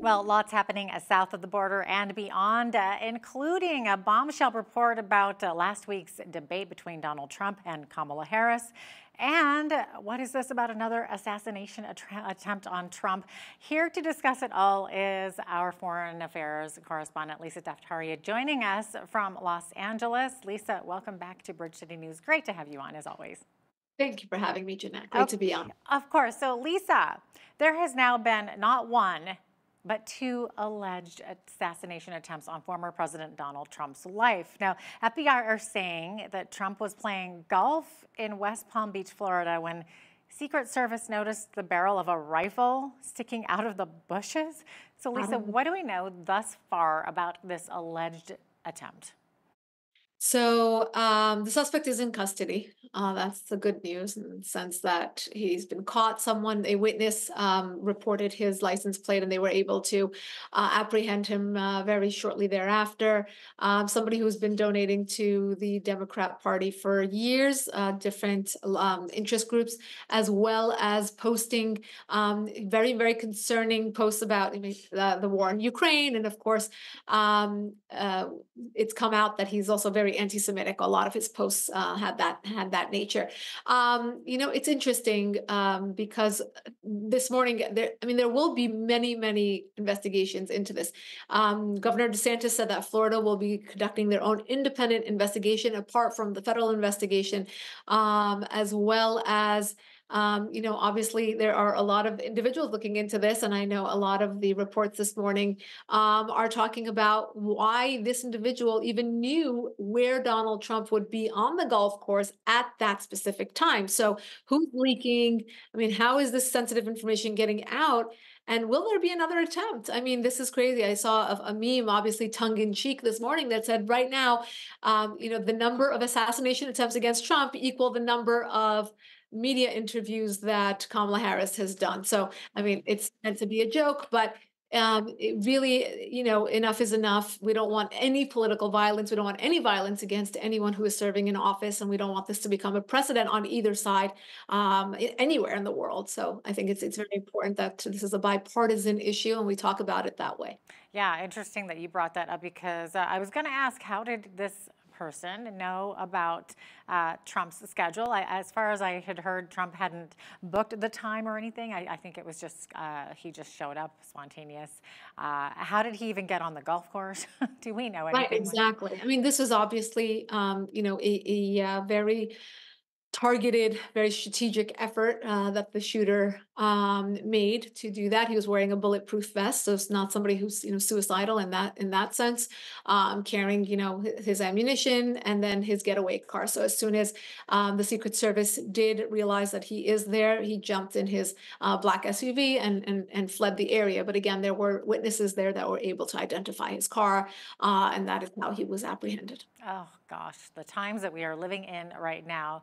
Well, lots happening south of the border and beyond, including a bombshell report about last week's debate between Donald Trump and Kamala Harris. And what is this about another assassination attempt on Trump? Here to discuss it all is our foreign affairs correspondent, Lisa Daftari, joining us from Los Angeles. Lisa, welcome back to Bridge City News. Great to have you on, as always. Thank you for having me, Jeanette. Great to be on. Of course. So, Lisa, there has now been not one, but two alleged assassination attempts on former President Donald Trump's life. Now, FBI are saying that Trump was playing golf in West Palm Beach, Florida, when Secret Service noticed the barrel of a rifle sticking out of the bushes. So, Lisa, what do we know thus far about this alleged attempt? So the suspect is in custody. That's the good news in the sense that he's been caught. A witness, reported his license plate, and they were able to apprehend him very shortly thereafter. Somebody who's been donating to the Democrat Party for years, different interest groups, as well as posting very, very concerning posts about the war in Ukraine. And of course, it's come out that he's also very anti-Semitic. A lot of his posts had that nature. It's interesting because this morning, there will be many investigations into this. Governor DeSantis said that Florida will be conducting their own independent investigation apart from the federal investigation, as well as obviously there are a lot of individuals looking into this, and I know a lot of the reports this morning are talking about why this individual even knew where Donald Trump would be on the golf course at that specific time. So who's leaking? How is this sensitive information getting out? And will there be another attempt? This is crazy. I saw a meme, obviously tongue in cheek, this morning that said right now, the number of assassination attempts against Trump equal the number of media interviews that Kamala Harris has done. So, it's meant to be a joke, but it really, enough is enough. We don't want any political violence. We don't want any violence against anyone who is serving in office, and we don't want this to become a precedent on either side, anywhere in the world. So I think it's very important that this is a bipartisan issue, and we talk about it that way. Yeah, interesting that you brought that up because I was going to ask, how did this person know about Trump's schedule? As far as I had heard, Trump hadn't booked the time or anything. I think it was just he just showed up spontaneous. How did he even get on the golf course? Do we know anything? Right, exactly. This is obviously, a very targeted, very strategic effort that the shooter made to do that. He was wearing a bulletproof vest, so it's not somebody who's suicidal in that sense. Carrying his ammunition and then his getaway car. So as soon as the Secret Service did realize that he is there, he jumped in his black SUV and fled the area. But again, there were witnesses there that were able to identify his car, and that is how he was apprehended. Oh, gosh, the times that we are living in right now.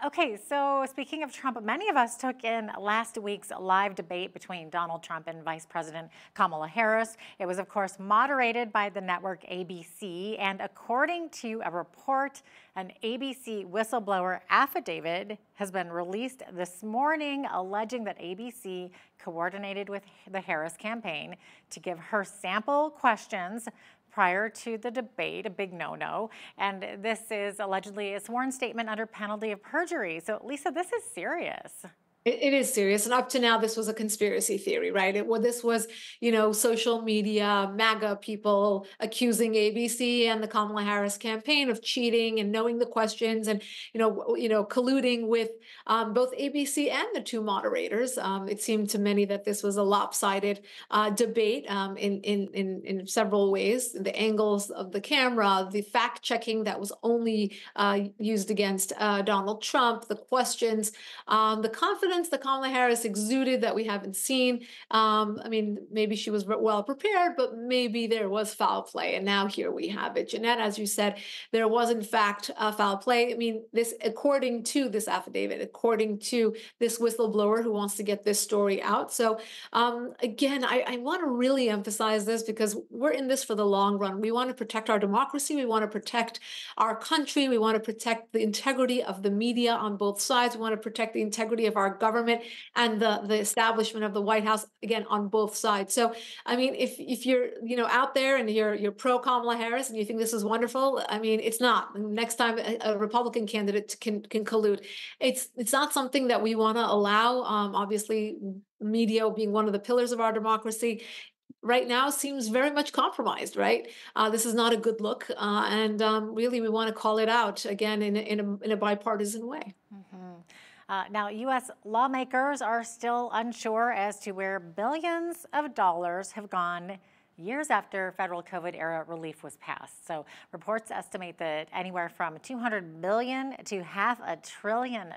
Okay, so speaking of Trump, many of us took in last week's live debate between Donald Trump and Vice President Kamala Harris. It was, of course, moderated by the network ABC. And according to a report, an ABC whistleblower affidavit has been released this morning alleging that ABC coordinated with the Harris campaign to give her sample questions prior to the debate, a big no-no. And this is allegedly a sworn statement under penalty of perjury. So, Lisa, this is serious. It is serious. And up to now, this was a conspiracy theory, right? This was, social media, MAGA people accusing ABC and the Kamala Harris campaign of cheating and knowing the questions and, colluding with both ABC and the two moderators. It seemed to many that this was a lopsided debate in several ways. The angles of the camera, the fact checking that was only used against Donald Trump, the questions, the confidence that Kamala Harris exuded that we haven't seen. Maybe she was well prepared, but maybe there was foul play. And now here we have it. Jeanette, as you said, there was in fact foul play. This, according to this affidavit, according to this whistleblower who wants to get this story out. So again, I want to really emphasize this because we're in this for the long run. We want to protect our democracy. We want to protect our country. We want to protect the integrity of the media on both sides. We want to protect the integrity of our government and the establishment of the White House, again, on both sides. So, I mean, if you're, out there and you're pro Kamala Harris and you think this is wonderful, I mean, it's not. Next time a Republican candidate can collude, it's not something that we want to allow. Obviously, media being one of the pillars of our democracy right now seems very much compromised, right? This is not a good look, and really, we want to call it out again in a bipartisan way. Now, U.S. lawmakers are still unsure as to where billions of dollars have gone years after federal COVID era relief was passed. So reports estimate that anywhere from $200 billion to $500 billion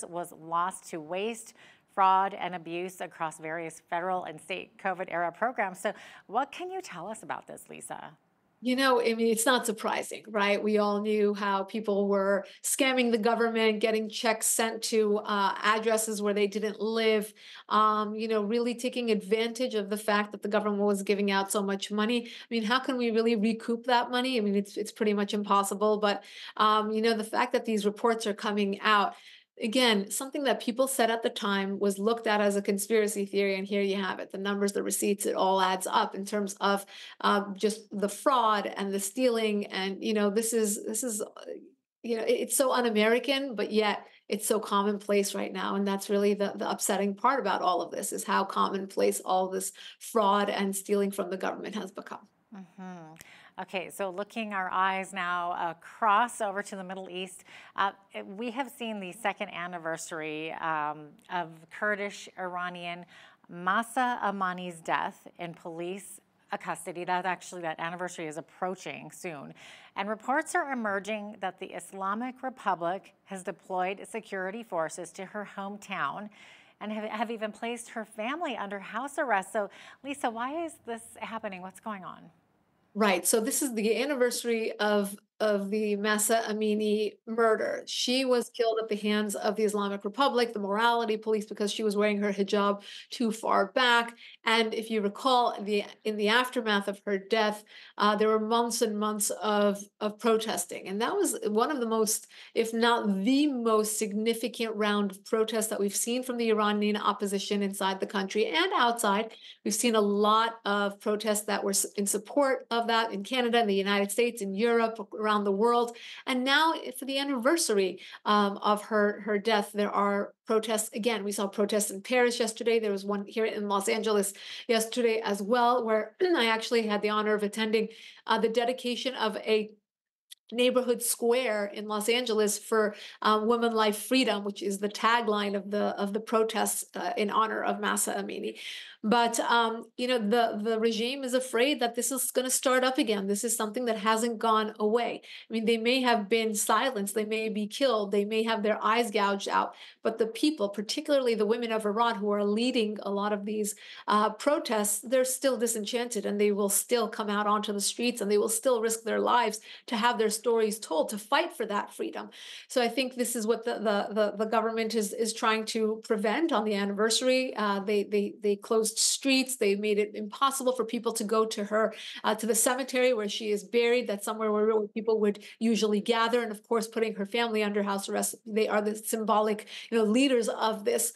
was lost to waste, fraud, and abuse across various federal and state COVID era programs. So what can you tell us about this, Lisa? I mean, it's not surprising, right? We all knew how people were scamming the government, getting checks sent to addresses where they didn't live, really taking advantage of the fact that the government was giving out so much money. I mean, how can we really recoup that money? I mean, it's pretty much impossible. But, the fact that these reports are coming out, again, something that people said at the time was looked at as a conspiracy theory, and here you have it. The numbers, the receipts, it all adds up in terms of just the fraud and the stealing. And this is it's so un-American, but yet it's so commonplace right now. And that's really the upsetting part about all of this, is how commonplace all this fraud and stealing from the government has become. Okay, so looking our eyes now across over to the Middle East, we have seen the second anniversary of Kurdish Iranian Masa Amani's death in police custody. That anniversary is approaching soon. And reports are emerging that the Islamic Republic has deployed security forces to her hometown and have even placed her family under house arrest. So, Lisa, why is this happening? What's going on? Right. So this is the anniversary of the Masa Amini murder. She was killed at the hands of the Islamic Republic, the morality police, because she was wearing her hijab too far back. And if you recall, in the aftermath of her death, there were months and months of protesting, and that was one of the most, if not the most significant round of protests that we've seen from the Iranian opposition inside the country and outside. We've seen a lot of protests that were in support of that in Canada, in the United States, in Europe, around the world. And now, for the anniversary of her death, there are protests. Again, we saw protests in Paris yesterday. There was one here in Los Angeles yesterday as well, where I actually had the honor of attending the dedication of a neighborhood square in Los Angeles for "Women, Life, Freedom," which is the tagline of the protests in honor of Masa Amini. But the regime is afraid that this is going to start up again. This is something that hasn't gone away. I mean, they may have been silenced, they may be killed, they may have their eyes gouged out, but the people, particularly the women of Iran who are leading a lot of these protests, they're still disenchanted, and they will still come out onto the streets, and they will still risk their lives to have their stories told, to fight for that freedom. So I think this is what the government is trying to prevent on the anniversary. They closed streets. They made it impossible for people to go to her to the cemetery where she is buried. That's somewhere where people would usually gather. And of course, putting her family under house arrest. They are the symbolic leaders of this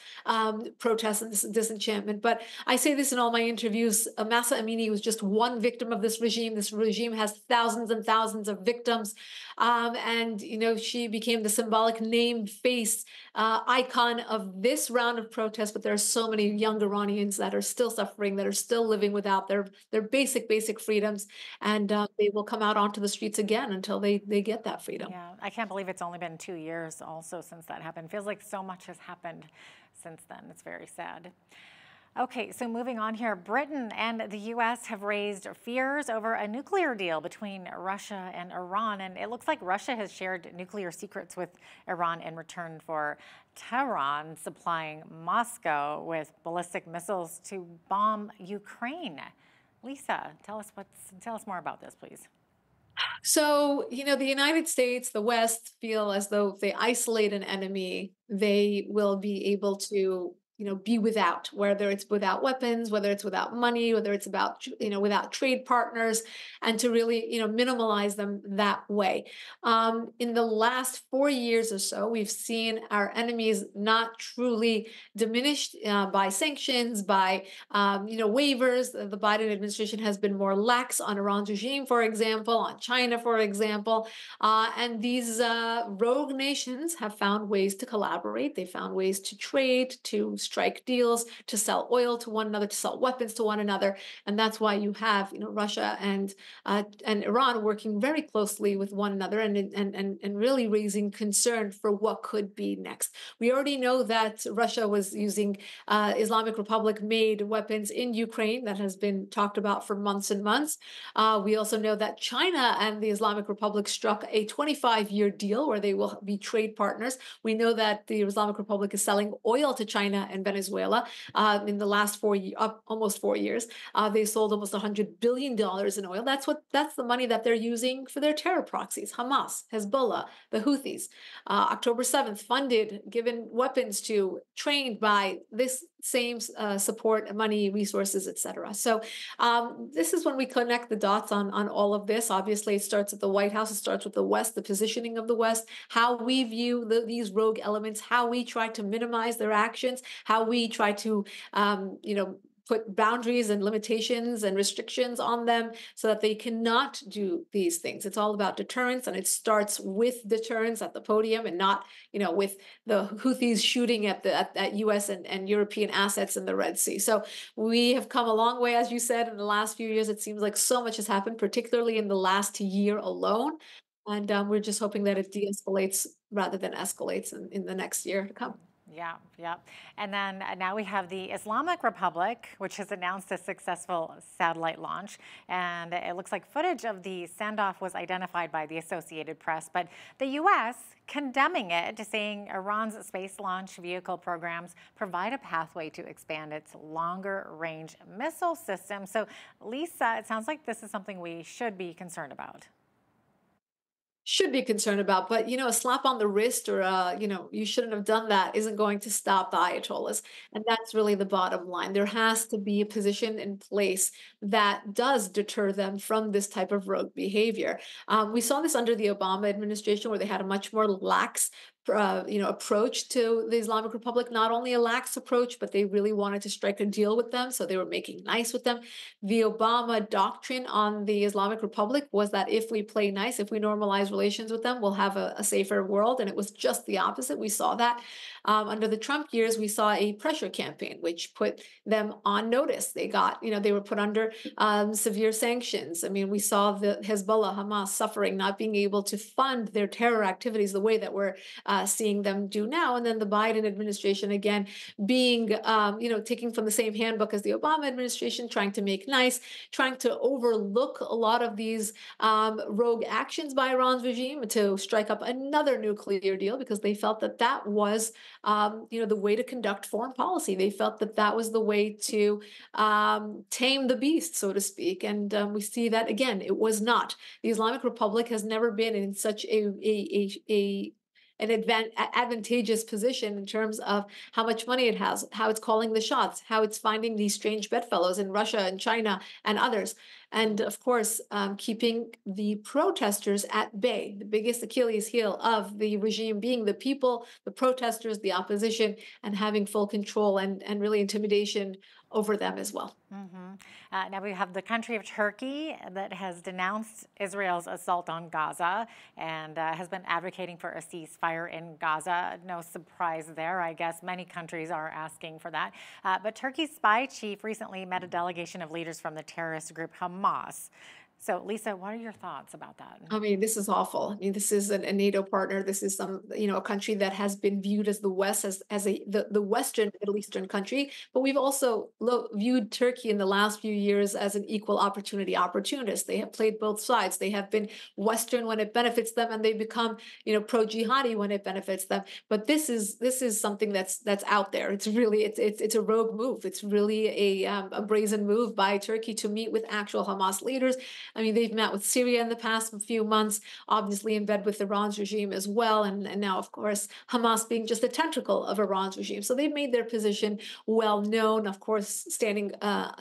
protest and this disenchantment. But I say this in all my interviews. Masa Amini was just one victim of this regime. This regime has thousands and thousands of victims. And she became the symbolic name, face, icon of this round of protests. But there are so many young Iranians that are still suffering, that are still living without their basic freedoms, and they will come out onto the streets again until they get that freedom. Yeah, I can't believe it's only been 2 years also since that happened. Feels like so much has happened since then. It's very sad. Okay, so moving on here, Britain and the U.S. have raised fears over a nuclear deal between Russia and Iran, and it looks like Russia has shared nuclear secrets with Iran in return for Tehran supplying Moscow with ballistic missiles to bomb Ukraine. Lisa, tell us more about this, please. So, the United States, the West feel as though if they isolate an enemy, they will be able to be without, whether it's without weapons, whether it's without money, whether it's about, without trade partners, and to really, minimalize them that way. In the last 4 years or so, we've seen our enemies not truly diminished by sanctions, by waivers. The Biden administration has been more lax on Iran's regime, for example, on China, for example, and these rogue nations have found ways to collaborate. They found ways to trade, to strike deals, to sell oil to one another, to sell weapons to one another, and that's why you have Russia and Iran working very closely with one another, and really raising concern for what could be next. We already know that Russia was using Islamic Republic made weapons in Ukraine. That has been talked about for months and months. We also know that China and the Islamic Republic struck a 25-year deal where they will be trade partners. We know that the Islamic Republic is selling oil to China and Venezuela. In the last almost 4 years, they sold almost $100 billion in oil. That's the money that they're using for their terror proxies: Hamas, Hezbollah, the Houthis. October 7th, funded, given weapons to, trained by this same support, money, resources, etc. So this is when we connect the dots on all of this. Obviously, it starts at the White House. It starts with the West, the positioning of the West, how we view these rogue elements, how we try to minimize their actions, how we try to, put boundaries and limitations and restrictions on them so that they cannot do these things. It's all about deterrence, and it starts with deterrence at the podium, and not, with the Houthis shooting at U.S. and European assets in the Red Sea. So we have come a long way, as you said, in the last few years. It seems like so much has happened, particularly in the last year alone. And we're just hoping that it de-escalates rather than escalates in the next year to come. Yeah, yeah. And then now we have the Islamic Republic, which has announced a successful satellite launch. And it looks like footage of the send-off was identified by the Associated Press. But the U.S. condemning it, saying Iran's space launch vehicle programs provide a pathway to expand its longer-range missile system. So, Lisa, it sounds like this is something we should be concerned about. Should be concerned about, but a slap on the wrist, or you shouldn't have done that, isn't going to stop the Ayatollahs. And that's really the bottom line. There has to be a position in place that does deter them from this type of rogue behavior. We saw this under the Obama administration, where they had a much more lax approach to the Islamic Republic. Not only a lax approach, but they really wanted to strike a deal with them. So they were making nice with them. The Obama doctrine on the Islamic Republic was that if we play nice, if we normalize relations with them, we'll have a safer world. And it was just the opposite. We saw that under the Trump years. We saw a pressure campaign, which put them on notice. They got, they were put under severe sanctions. I mean, we saw the Hezbollah, Hamas suffering, not being able to fund their terror activities the way that we're seeing them do now. And then the Biden administration, again, being, taking from the same handbook as the Obama administration, trying to make nice, trying to overlook a lot of these rogue actions by Iran's regime to strike up another nuclear deal, because they felt that that was, the way to conduct foreign policy. They felt that that was the way to tame the beast, so to speak. And we see that, again, it was not. The Islamic Republic has never been in such an advantageous position in terms of how much money it has, how it's calling the shots, how it's finding these strange bedfellows in Russia and China and others. And of course, keeping the protesters at bay. The biggest Achilles heel of the regime being the people, the protesters, the opposition, and having full control and really intimidation over them as well. Now we have the country of Turkey that has denounced Israel's assault on Gaza and has been advocating for a ceasefire in Gaza. No surprise there, I guess. Many countries are asking for that. But Turkey's spy chief recently met a delegation of leaders from the terrorist group Hamas. So, Lisa, what are your thoughts about that? I mean, this is awful. I mean, this is a NATO partner. This is a country that has been viewed as the West, as the Western Middle Eastern country. But we've also viewed Turkey in the last few years as an equal opportunity opportunist. They have played both sides. They have been Western when it benefits them, and they become, pro-jihadi when it benefits them. But this is something that's out there. It's really it's a rogue move. It's really a brazen move by Turkey to meet with actual Hamas leaders. I mean, they've met with Syria in the past few months, obviously in bed with Iran's regime as well. And now, of course, Hamas being just a tentacle of Iran's regime. So they've made their position well known, of course, standing,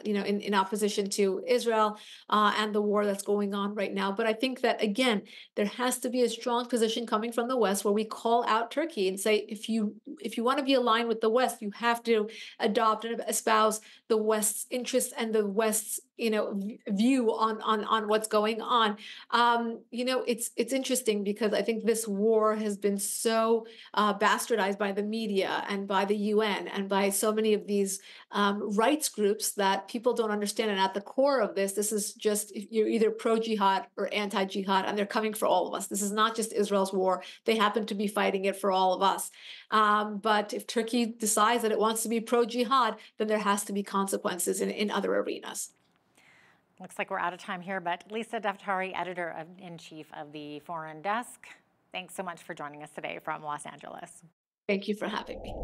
in opposition to Israel and the war that's going on right now. But I think that, again, there has to be a strong position coming from the West where we call out Turkey and say, if you want to be aligned with the West, you have to adopt and espouse the West's interests and the West's view on what's going on. It's interesting because I think this war has been so bastardized by the media and by the UN and by so many of these rights groups that people don't understand. And at the core of this is just you're either pro-jihad or anti-jihad, and they're coming for all of us. This is not just Israel's war. They happen to be fighting it for all of us. But if Turkey decides that it wants to be pro-jihad, then there has to be consequences in other arenas. Looks like we're out of time here, but Lisa Daftari, editor-in-chief of the Foreign Desk, thanks so much for joining us today from Los Angeles. Thank you for having me.